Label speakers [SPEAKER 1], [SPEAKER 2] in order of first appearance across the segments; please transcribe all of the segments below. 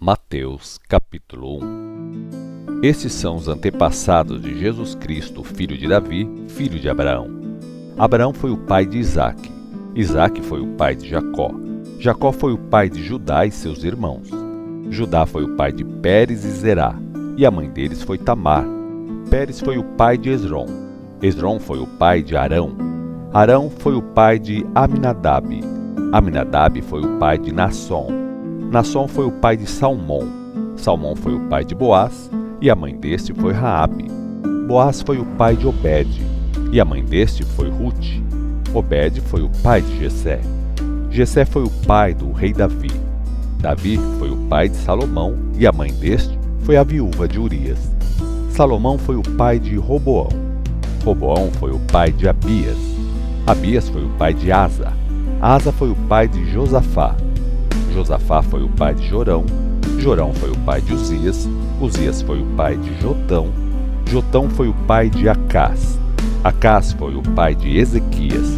[SPEAKER 1] Mateus capítulo 1. Estes são os antepassados de Jesus Cristo, filho de Davi, filho de Abraão. Abraão foi o pai de Isaque. Isaque foi o pai de Jacó. Jacó foi o pai de Judá e seus irmãos. Judá foi o pai de Pérez e Zerá, e a mãe deles foi Tamar. Pérez foi o pai de Esrom. Esrom foi o pai de Arão. Arão foi o pai de Aminadab. Aminadab foi o pai de Nasson. Nasson foi o pai de Salmão. Salmão foi o pai de Boaz, e a mãe deste foi Raabe. Boaz foi o pai de Obed, e a mãe deste foi Rute. Obed foi o pai de Jessé. Jessé foi o pai do rei Davi. Davi foi o pai de Salomão, e a mãe deste foi a viúva de Urias. Salomão foi o pai de Roboão. Roboão foi o pai de Abias. Abias foi o pai de Asa. Asa foi o pai de Josafá. Josafá foi o pai de Jorão. Jorão foi o pai de Uzias. Uzias foi o pai de Jotão. Jotão foi o pai de Acás. Acás foi o pai de Ezequias.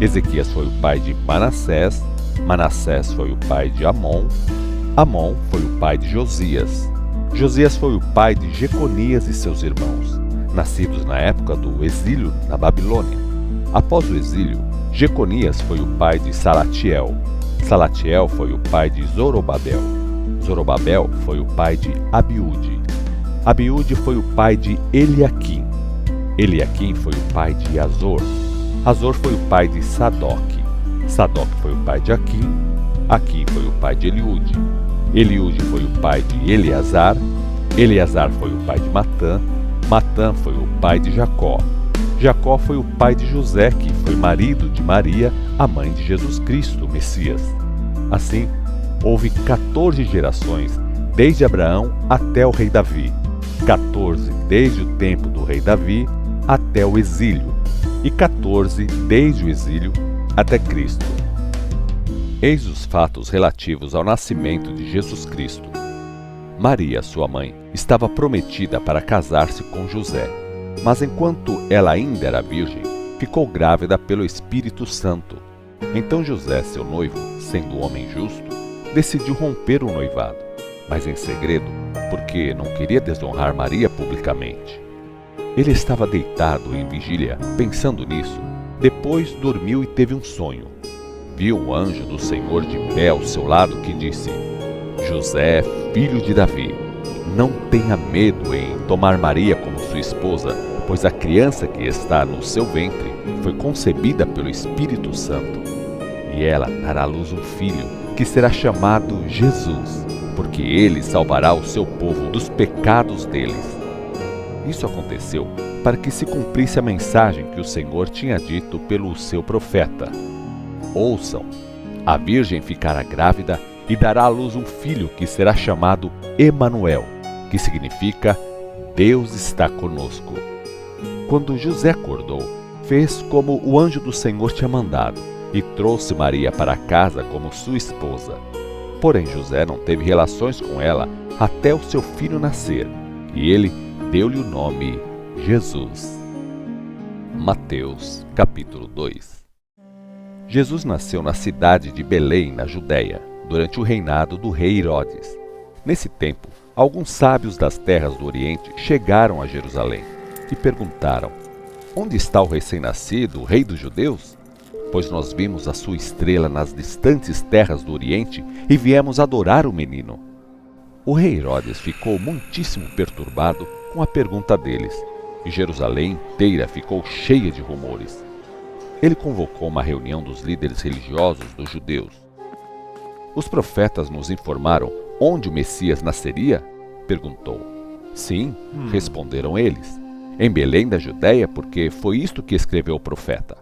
[SPEAKER 1] Ezequias foi o pai de Manassés. Manassés foi o pai de Amon. Amon foi o pai de Josias. Josias foi o pai de Jeconias e seus irmãos, nascidos na época do exílio na Babilônia. Após o exílio, Jeconias foi o pai de Salatiel. Salatiel foi o pai de Zorobabel. Zorobabel foi o pai de Abiúde. Abiúde foi o pai de Eliaquim. Eliaquim foi o pai de Azor. Azor foi o pai de Sadoque. Sadoque foi o pai de Aquim. Aquim foi o pai de Eliúde. Eliúde foi o pai de Eleazar. Eleazar foi o pai de Matã. Matã foi o pai de Jacó. Jacó foi o pai de José, que foi marido de Maria, a mãe de Jesus Cristo, o Messias. Assim, houve 14 gerações, desde Abraão até o rei Davi, 14 desde o tempo do rei Davi até o exílio, e 14 desde o exílio até Cristo. Eis os fatos relativos ao nascimento de Jesus Cristo. Maria, sua mãe, estava prometida para casar-se com José. Mas enquanto ela ainda era virgem, ficou grávida pelo Espírito Santo. Então José, seu noivo, sendo homem justo, decidiu romper o noivado, mas em segredo, porque não queria desonrar Maria publicamente. Ele estava deitado em vigília, pensando nisso. Depois dormiu e teve um sonho. Viu um anjo do Senhor de pé ao seu lado que disse: José, filho de Davi, não tenha medo em tomar Maria como sua esposa, pois a criança que está no seu ventre foi concebida pelo Espírito Santo. E ela dará à luz um filho, que será chamado Jesus, porque ele salvará o seu povo dos pecados deles. Isso aconteceu para que se cumprisse a mensagem que o Senhor tinha dito pelo seu profeta. Ouçam, a virgem ficará grávida e dará à luz um filho que será chamado Emanuel, que significa Deus está conosco. Quando José acordou, fez como o anjo do Senhor tinha mandado e trouxe Maria para casa como sua esposa. Porém José não teve relações com ela até o seu filho nascer, e ele deu-lhe o nome Jesus. Mateus capítulo 2. Jesus nasceu na cidade de Belém, na Judéia, durante o reinado do rei Herodes. Nesse tempo, alguns sábios das terras do Oriente chegaram a Jerusalém e perguntaram: Onde está o recém-nascido, o rei dos judeus? Pois nós vimos a sua estrela nas distantes terras do Oriente e viemos adorar o menino. O rei Herodes ficou muitíssimo perturbado com a pergunta deles, e Jerusalém inteira ficou cheia de rumores. Ele convocou uma reunião dos líderes religiosos dos judeus. Os profetas nos informaram onde o Messias nasceria? Perguntou. Sim, responderam eles. Em Belém da Judéia, porque foi isto que escreveu o profeta.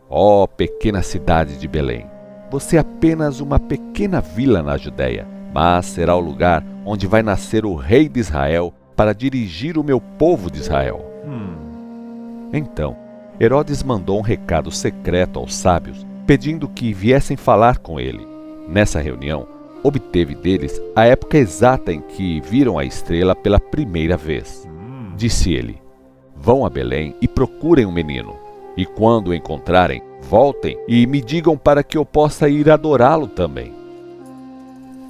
[SPEAKER 1] Ó pequena cidade de Belém, você é apenas uma pequena vila na Judéia, mas será o lugar onde vai nascer o rei de Israel para dirigir o meu povo de Israel. Então, Herodes mandou um recado secreto aos sábios, pedindo que viessem falar com ele. Nessa reunião, obteve deles a época exata em que viram a estrela pela primeira vez. Disse ele: Vão a Belém e procurem o menino, e quando o encontrarem, voltem e me digam para que eu possa ir adorá-lo também.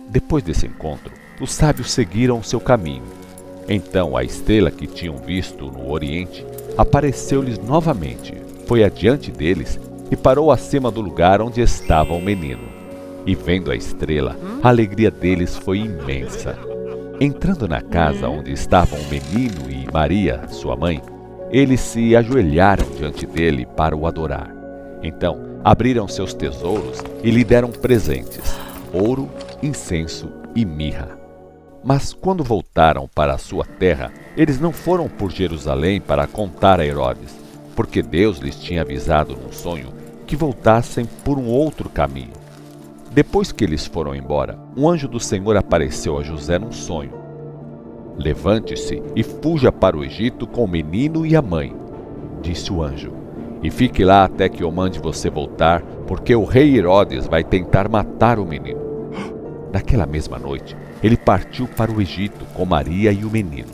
[SPEAKER 1] Depois desse encontro, os sábios seguiram o seu caminho. Então a estrela que tinham visto no oriente apareceu-lhes novamente, foi adiante deles e parou acima do lugar onde estava o menino. E vendo a estrela, a alegria deles foi imensa. Entrando na casa onde estavam o menino e Maria, sua mãe, eles se ajoelharam diante dele para o adorar. Então abriram seus tesouros e lhe deram presentes: ouro, incenso e mirra. Mas quando voltaram para a sua terra, eles não foram por Jerusalém para contar a Herodes, porque Deus lhes tinha avisado num sonho que voltassem por um outro caminho. Depois que eles foram embora, um anjo do Senhor apareceu a José num sonho. Levante-se e fuja para o Egito com o menino e a mãe, disse o anjo, e fique lá até que eu mande você voltar, porque o rei Herodes vai tentar matar o menino. Naquela mesma noite, ele partiu para o Egito com Maria e o menino,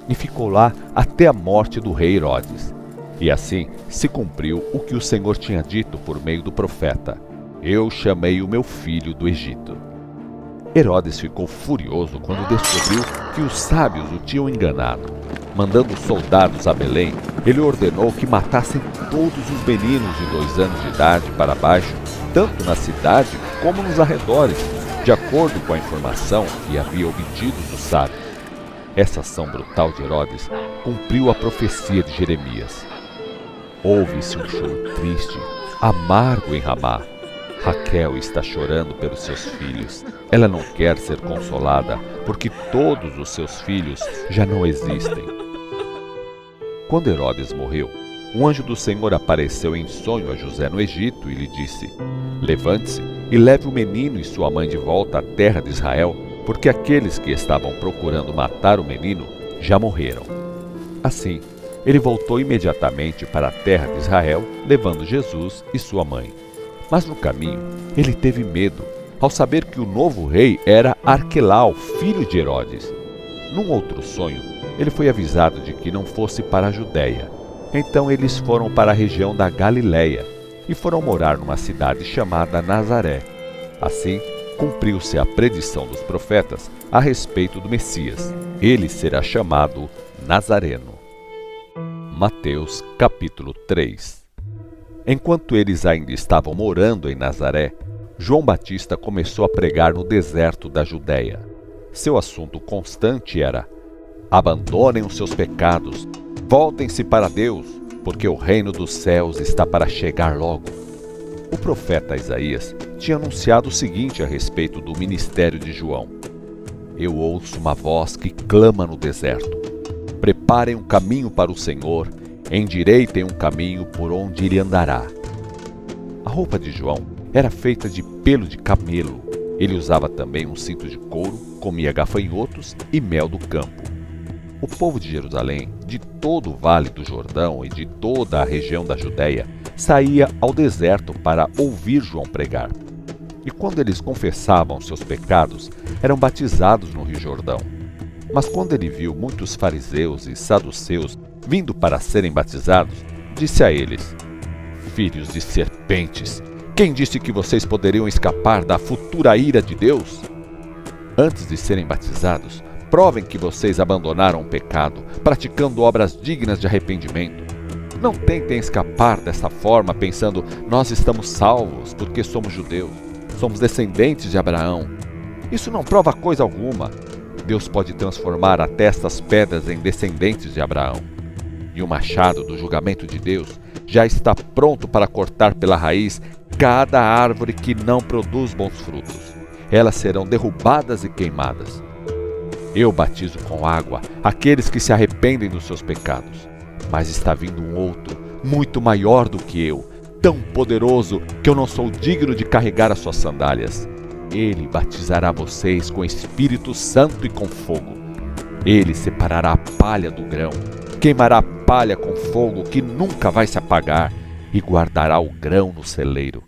[SPEAKER 1] e ficou lá até a morte do rei Herodes. E assim se cumpriu o que o Senhor tinha dito por meio do profeta: eu chamei o meu filho do Egito. Herodes ficou furioso quando descobriu que os sábios o tinham enganado. Mandando soldados a Belém, ele ordenou que matassem todos os meninos de 2 anos de idade para baixo, tanto na cidade como nos arredores, de acordo com a informação que havia obtido dos sábios. Essa ação brutal de Herodes cumpriu a profecia de Jeremias. Ouve-se um choro triste, amargo em Ramá. Raquel está chorando pelos seus filhos. Ela não quer ser consolada, porque todos os seus filhos já não existem. Quando Herodes morreu, um anjo do Senhor apareceu em sonho a José no Egito e lhe disse: levante-se e leve o menino e sua mãe de volta à terra de Israel, porque aqueles que estavam procurando matar o menino já morreram. Assim, ele voltou imediatamente para a terra de Israel, levando Jesus e sua mãe. Mas no caminho, ele teve medo, ao saber que o novo rei era Arquelau, filho de Herodes. Num outro sonho, ele foi avisado de que não fosse para a Judéia. Então eles foram para a região da Galiléia e foram morar numa cidade chamada Nazaré. Assim, cumpriu-se a predição dos profetas a respeito do Messias. Ele será chamado Nazareno. Mateus capítulo 3. Enquanto eles ainda estavam morando em Nazaré, João Batista começou a pregar no deserto da Judéia. Seu assunto constante era: abandonem os seus pecados, voltem-se para Deus, porque o reino dos céus está para chegar logo. O profeta Isaías tinha anunciado o seguinte a respeito do ministério de João: eu ouço uma voz que clama no deserto: preparem um caminho para o Senhor, endireitem um caminho por onde ele andará. A roupa de João era feita de pelo de camelo. Ele usava também um cinto de couro, comia gafanhotos e mel do campo. O povo de Jerusalém, de todo o vale do Jordão e de toda a região da Judéia, saía ao deserto para ouvir João pregar. E quando eles confessavam seus pecados, eram batizados no Rio Jordão. Mas quando ele viu muitos fariseus e saduceus vindo para serem batizados, disse a eles: filhos de serpentes, quem disse que vocês poderiam escapar da futura ira de Deus? Antes de serem batizados, provem que vocês abandonaram o pecado, praticando obras dignas de arrependimento. Não tentem escapar dessa forma pensando: nós estamos salvos porque somos judeus, somos descendentes de Abraão. Isso não prova coisa alguma. Deus pode transformar até estas pedras em descendentes de Abraão. E o machado do julgamento de Deus já está pronto para cortar pela raiz cada árvore que não produz bons frutos. Elas serão derrubadas e queimadas. Eu batizo com água aqueles que se arrependem dos seus pecados. Mas está vindo um outro, muito maior do que eu, tão poderoso que eu não sou digno de carregar as suas sandálias. Ele batizará vocês com Espírito Santo e com fogo. Ele separará a palha do grão, queimará a palha com fogo que nunca vai se apagar e guardará o grão no celeiro.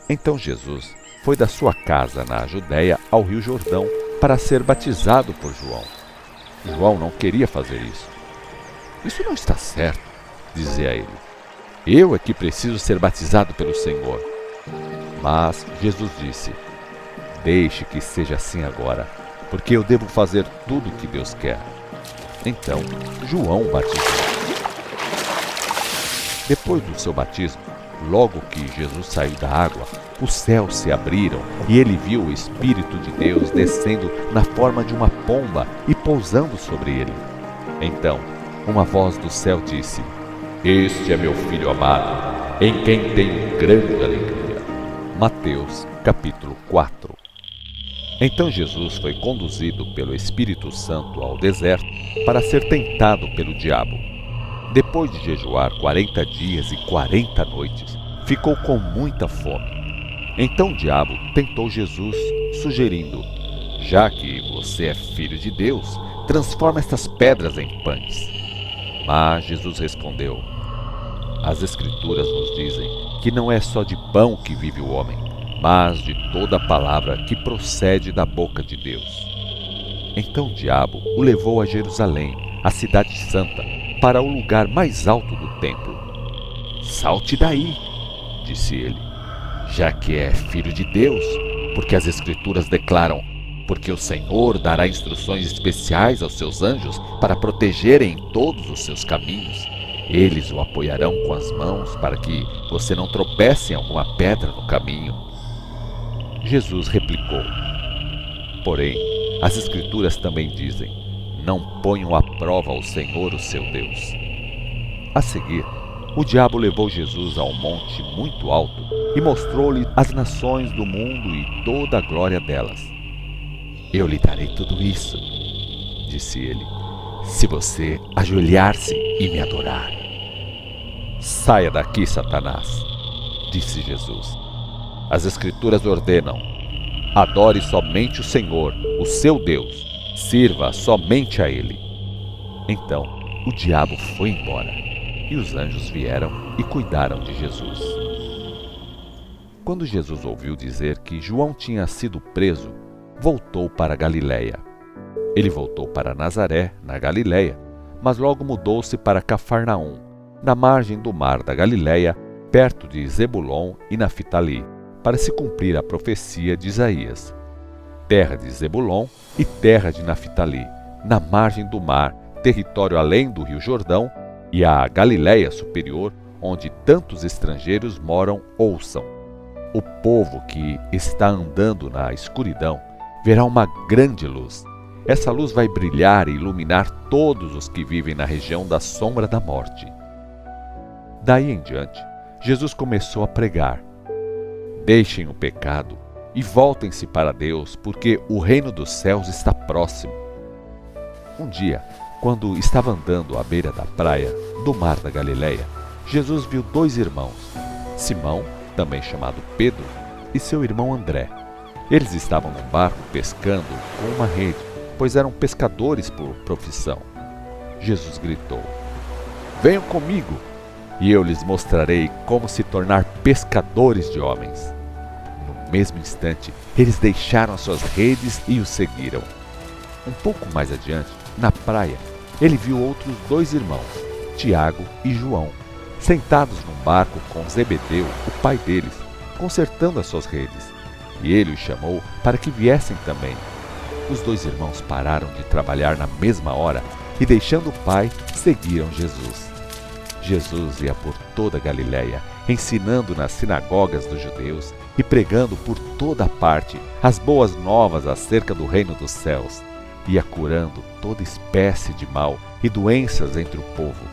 [SPEAKER 1] Então Jesus foi da sua casa na Judéia ao Rio Jordão para ser batizado por João. João não queria fazer isso. Isso não está certo, dizia ele. Eu é que preciso ser batizado pelo Senhor. Mas Jesus disse: deixe que seja assim agora, porque eu devo fazer tudo o que Deus quer. Então, João batizou. Depois do seu batismo, logo que Jesus saiu da água, os céus se abriram e ele viu o Espírito de Deus descendo na forma de uma pomba e pousando sobre ele. Então, uma voz do céu disse: Este é meu Filho amado, em quem tenho grande alegria. Mateus, capítulo 4. Então Jesus foi conduzido pelo Espírito Santo ao deserto para ser tentado pelo diabo. Depois de jejuar 40 dias e 40 noites, ficou com muita fome. Então o diabo tentou Jesus, sugerindo: Já que você é filho de Deus, transforma estas pedras em pães. Mas Jesus respondeu: As Escrituras nos dizem que não é só de pão que vive o homem, mas de toda palavra que procede da boca de Deus. Então o diabo o levou a Jerusalém, a cidade santa, para o lugar mais alto do templo. Salte daí, disse ele, já que é filho de Deus, porque as Escrituras declaram: Porque o Senhor dará instruções especiais aos seus anjos para protegerem em todos os seus caminhos. Eles o apoiarão com as mãos para que você não tropece em alguma pedra no caminho. Jesus replicou: Porém, as Escrituras também dizem: Não ponham à prova o Senhor, o seu Deus. A seguir, o diabo levou Jesus a um monte muito alto e mostrou-lhe as nações do mundo e toda a glória delas. Eu lhe darei tudo isso, disse ele, se você ajoelhar-se e me adorar. Saia daqui, Satanás, disse Jesus. As Escrituras ordenam: Adore somente o Senhor, o seu Deus. Sirva somente a Ele. Então o diabo foi embora, e os anjos vieram e cuidaram de Jesus. Quando Jesus ouviu dizer que João tinha sido preso, voltou para Galiléia. Ele voltou para Nazaré, na Galiléia, mas logo mudou-se para Cafarnaum, na margem do mar da Galiléia, perto de Zebulon e Naftali, para se cumprir a profecia de Isaías. Terra de Zebulon e terra de Naftali, na margem do mar, território além do rio Jordão, e a Galiléia superior, onde tantos estrangeiros moram, ouçam. O povo que está andando na escuridão verá uma grande luz. Essa luz vai brilhar e iluminar todos os que vivem na região da sombra da morte. Daí em diante, Jesus começou a pregar: Deixem o pecado e voltem-se para Deus, porque o reino dos céus está próximo. Um dia, quando estava andando à beira da praia do mar da Galiléia, Jesus viu dois irmãos, Simão, também chamado Pedro, e seu irmão André. Eles estavam num barco pescando com uma rede, pois eram pescadores por profissão. Jesus gritou: Venham comigo, e eu lhes mostrarei como se tornar pescadores de homens. No mesmo instante, eles deixaram suas redes e o seguiram. Um pouco mais adiante, na praia, ele viu outros dois irmãos, Tiago e João, sentados num barco com Zebedeu, o pai deles, consertando as suas redes. E ele os chamou para que viessem também. Os dois irmãos pararam de trabalhar na mesma hora e, deixando o pai, seguiram Jesus. Jesus ia por toda a Galiléia, ensinando nas sinagogas dos judeus e pregando por toda a parte as boas novas acerca do reino dos céus. Ia curando toda espécie de mal e doenças entre o povo.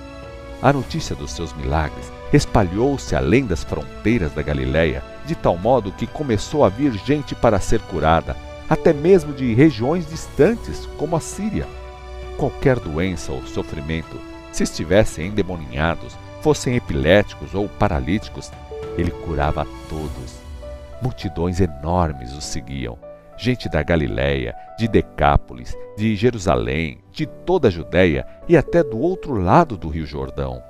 [SPEAKER 1] A notícia dos seus milagres espalhou-se além das fronteiras da Galiléia, de tal modo que começou a vir gente para ser curada, até mesmo de regiões distantes, como a Síria. Qualquer doença ou sofrimento, se estivessem endemoninhados, fossem epiléticos ou paralíticos, ele curava a todos. Multidões enormes o seguiam, gente da Galiléia, de Decápolis, de Jerusalém, de toda a Judéia e até do outro lado do rio Jordão.